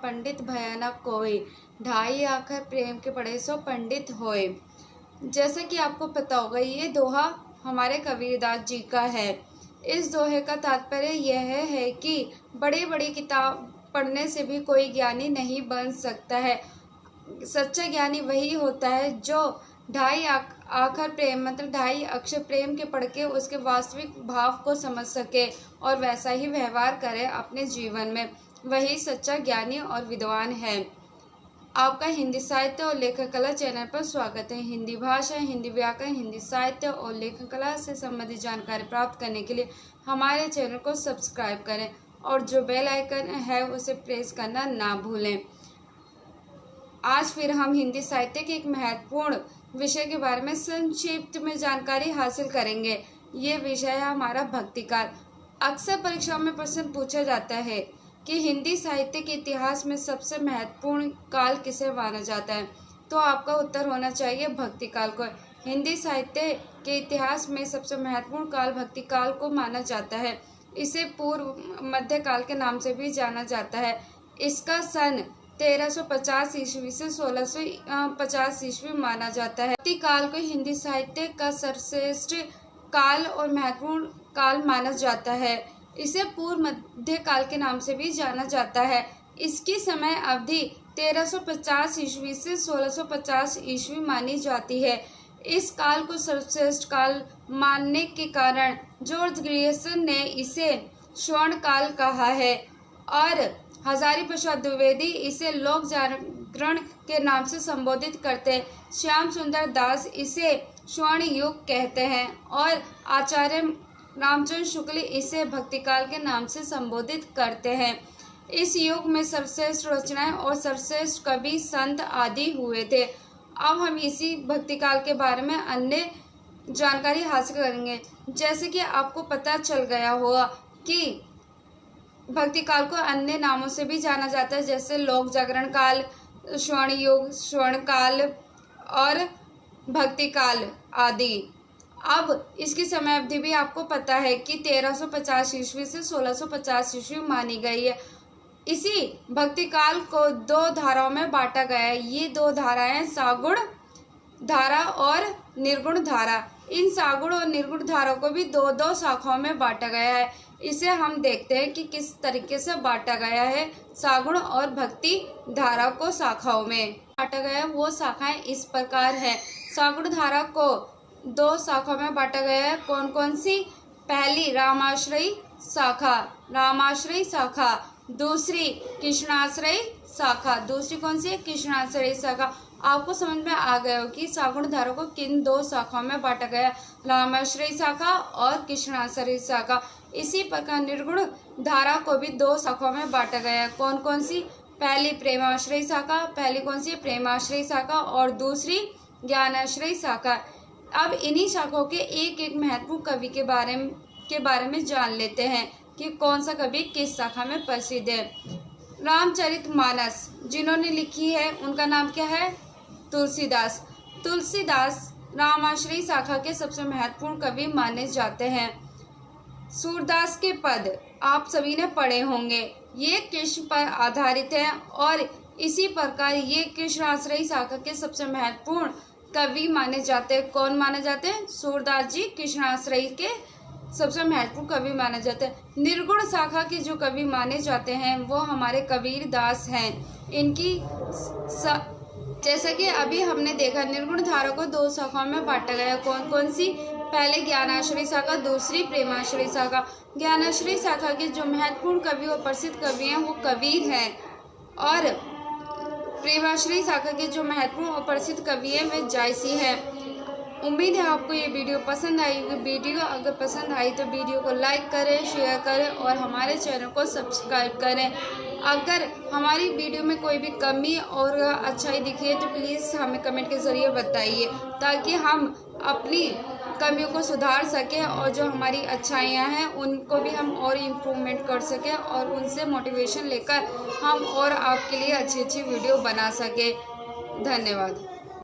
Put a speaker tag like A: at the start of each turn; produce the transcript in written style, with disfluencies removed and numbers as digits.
A: पंडित भयानक कोई, ढाई आखर प्रेम के पढ़े सो पंडित होए। जैसे कि आपको पता होगा, ये दोहा हमारे कबीरदास जी का है। इस दोहे का तात्पर्य यह है कि बड़ी बड़ी किताब पढ़ने से भी कोई ज्ञानी नहीं बन सकता है। सच्चा ज्ञानी वही होता है जो ढाई आखर प्रेम मतलब ढाई अक्षर प्रेम के पढ़ के उसके वास्तविक भाव को समझ सके और वैसा ही व्यवहार करे अपने जीवन में। वही सच्चा ज्ञानी और विद्वान है। आपका हिंदी साहित्य और लेखन कला चैनल पर स्वागत है। हिंदी भाषा, हिंदी व्याकरण, हिंदी साहित्य और लेखन कला से संबंधित जानकारी प्राप्त करने के लिए हमारे चैनल को सब्सक्राइब करें और जो बेल आइकन है उसे प्रेस करना ना भूलें। आज फिर हम हिंदी साहित्य के एक महत्वपूर्ण विषय के बारे में संक्षिप्त में जानकारी हासिल करेंगे। ये विषय है हमारा भक्तिकाल। अक्सर परीक्षाओं में प्रश्न पूछा जाता है कि हिंदी साहित्य के इतिहास में सबसे महत्वपूर्ण काल किसे माना जाता है, तो आपका उत्तर होना चाहिए भक्तिकाल को। हिंदी साहित्य के इतिहास में सबसे महत्वपूर्ण काल भक्तिकाल को माना जाता है। इसे पूर्व मध्यकाल के नाम से भी जाना जाता है। इसका सन 1350 ईस्वी से 1650 ईस्वी माना जाता है। भक्तिकाल को हिंदी साहित्य का सर्वश्रेष्ठ काल और महत्वपूर्ण काल माना जाता है। इसे पूर्व मध्य काल के नाम से भी जाना जाता है। इसकी समय अवधि 1350 ईस्वी से 1650 ईस्वी मानी जाती है। इस काल को सर्वश्रेष्ठ काल मानने के कारण जॉर्ज ग्रियर्सन ने इसे स्वर्ण काल कहा है और हजारी प्रसाद द्विवेदी इसे लोक जागरण के नाम से संबोधित करते हैं। श्याम सुंदर दास इसे स्वर्ण युग कहते हैं और आचार्य रामचंद्र शुक्ल इसे भक्तिकाल के नाम से संबोधित करते हैं। इस युग में सर्वश्रेष्ठ रचनाएं और सर्वश्रेष्ठ कवि संत आदि हुए थे। अब हम इसी भक्तिकाल के बारे में अन्य जानकारी हासिल करेंगे। जैसे कि आपको पता चल गया होगा कि भक्तिकाल को अन्य नामों से भी जाना जाता है, जैसे लोक जागरण काल, स्वर्ण युग, स्वर्ण काल और भक्तिकाल आदि। अब इसकी समय अवधि भी आपको पता है कि 1350 ईस्वी से 1650 ईस्वी मानी गई है। इसी भक्तिकाल को दो धाराओं में बांटा गया है। ये दो धाराएं सागुण धारा और निर्गुण धारा। इन सागुण और निर्गुण धारा को भी दो दो शाखाओं में बांटा गया है। इसे हम देखते हैं कि किस तरीके से बांटा गया है। सागुण और भक्ति धारा को शाखाओं में बांटा गया है। वो शाखाएं इस प्रकार है। सागुण धारा को दो शाखाओं में बांटा गया है। कौन कौन सी? पहली रामाश्रयी शाखा, रामाश्रयी शाखा। दूसरी कृष्णाश्रयी शाखा। दूसरी कौन सी है? कृष्णाश्रयी शाखा। आपको समझ में आ गया हो कि सागुण धारा को किन दो शाखाओं में बांटा गया, रामाश्रयी शाखा और कृष्णाश्रयी शाखा। इसी प्रकार निर्गुण धारा को भी दो शाखाओं में बांटा गया है। कौन कौन सी? पहली प्रेमाश्रयी शाखा। पहली कौन सी? प्रेमाश्रयी शाखा और दूसरी ज्ञानाश्रयी शाखा। अब इन्हीं शाखाओं के एक एक महत्वपूर्ण कवि के बारे में जान लेते हैं कि कौन सा कवि किस शाखा में प्रसिद्ध है। रामचरितमानस जिन्होंने लिखी है उनका नाम क्या है? तुलसीदास। तुलसीदास रामाश्रयी शाखा के सबसे महत्वपूर्ण कवि माने जाते हैं। सूरदास के पद आप सभी ने पढ़े होंगे। ये कृष्ण पर आधारित है और इसी प्रकार ये कृष्णाश्रयी शाखा के सबसे महत्वपूर्ण कवि माने जाते हैं। कौन माने जाते हैं? सूरदास जी कृष्णाश्रयी के सबसे महत्वपूर्ण कवि माने जाते हैं। निर्गुण शाखा के जो कवि माने जाते हैं वो हमारे कबीरदास हैं। इनकी जैसा कि अभी हमने देखा, निर्गुण धारा को दो शाखाओं में बांटा गया। कौन कौन सी? पहले ज्ञानाश्रयी शाखा, दूसरी प्रेमाश्रयी शाखा। ज्ञानाश्रयी शाखा के जो महत्वपूर्ण कवि और प्रसिद्ध कवि हैं वो कबीर हैं और प्रेमाश्रयी शाखा के जो महत्वपूर्ण और प्रसिद्ध कवि हैं वे जायसी हैं। उम्मीद है आपको ये वीडियो पसंद आई होगी। वीडियो अगर पसंद आई तो वीडियो को लाइक करें, शेयर करें और हमारे चैनल को सब्सक्राइब करें। अगर हमारी वीडियो में कोई भी कमी और अच्छाई दिखी है तो प्लीज़ हमें कमेंट के ज़रिए बताइए ताकि हम अपनी कमियों को सुधार सकें और जो हमारी अच्छाइयाँ हैं उनको भी हम और इम्प्रूवमेंट कर सकें और उनसे मोटिवेशन लेकर हम और आपके लिए अच्छी अच्छी वीडियो बना सकें। धन्यवाद।